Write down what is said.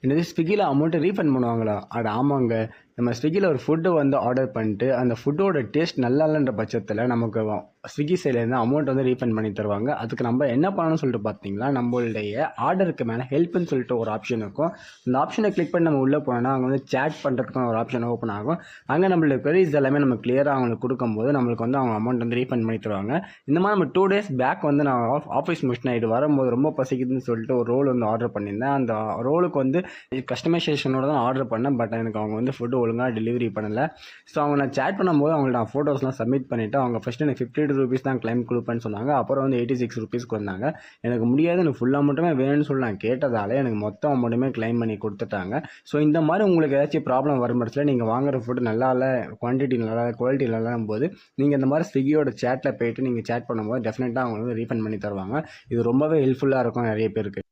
என்னது ஸ்விக்கியில் amount refund பண்ணுவாங்களா? அட ஆமாங்க. நம்ம ஸ்விக்கியில் ஒரு ஃபுட்டு வந்து ஆர்டர் பண்ணிட்டு அந்த ஃபுட்டோட டேஸ்ட் நல்லா இல்லைன்ற பட்சத்தில் நமக்கு ஸ்விக்கி சைட்லேருந்து அமௌண்ட் வந்து ரீஃபண்ட் பண்ணி தருவாங்க. அதுக்கு நம்ம என்ன பண்ணணும்னு சொல்லிட்டு பார்த்தீங்கன்னா, நம்மளுடைய ஆர்டருக்கு மேலே ஹெல்ப்னு சொல்லிட்டு ஒரு ஆப்ஷன் இருக்கும். இந்த ஆப்ஷனை கிளிக் பண்ணி நம்ம உள்ளே போனோம்னா அங்கே வந்து சேட் பண்ணுறதுக்கான ஒரு ஆப்ஷன் ஓப்பன் ஆகும். அங்கே நம்மளோட queries எல்லாமே நம்ம கிளியராக அவங்களுக்கு கொடுக்கும்போது நம்மளுக்கு வந்து அவங்க அமௌண்ட் வந்து ரீஃபண்ட் பண்ணி தருவாங்க. இந்த மாதிரி நம்ம 2 days பேக் வந்து நான் ஆஃபீஸ் முடிச்சு நைட்டு வரும்போது ரொம்ப பசிக்குதுன்னு சொல்லிட்டு ஒரு ரோல் வந்து ஆர்டர் பண்ணியிருந்தேன். அந்த ரோலுக்கு வந்து கஸ்டமைசேஷனோட தான் ஆர்டர் பண்ணேன். பட் எனக்கு அவங்க வந்து ஃபுட்டு ஒழுங்காக டெலிவரி பண்ணலை. ஸோ அவங்க நான் சேட் பண்ணும்போது அவங்கள்ட்ட நான் ஃபோட்டோஸ்லாம் சப்மிட் பண்ணிவிட்டு அவங்க ஃபஸ்ட்டு எனக்கு 52 ரூபீஸ் தான் கிளைம் கொடுப்பேன்னு சொன்னாங்க. அப்புறம் வந்து 86 ரூபீஸ்க்கு வந்தாங்க. எனக்கு முடியாது, எனக்கு ஃபுல் அமௌண்ட்டுமே வேணும்னு சொல்லி நான் கேட்டதால் எனக்கு மொத்த அமௌண்ட்டுமே கிளைம் பண்ணி கொடுத்துட்டாங்க. ஸோ இந்த மாதிரி உங்களுக்கு ஏதாச்சும் ப்ராப்ளம் வரும் பட்சத்தில் நீங்கள் வாங்குற ஃபுட்டு நல்லா இல்லை, குவான்டிட்டி நல்லா இல்லை, குவாலிட்டி நல்லா போது நீங்கள் இந்த மாதிரி ஸ்விக்கியோட சேட்டில் போய்ட்டு நீங்கள் சேட் பண்ணும்போது டெஃபினட்டாக அவங்க வந்து ரீஃபண்ட் பண்ணி தருவாங்க. இது ரொம்பவே ஹெல்ப்ஃபுல்லாக இருக்கும் நிறைய பேருக்கு.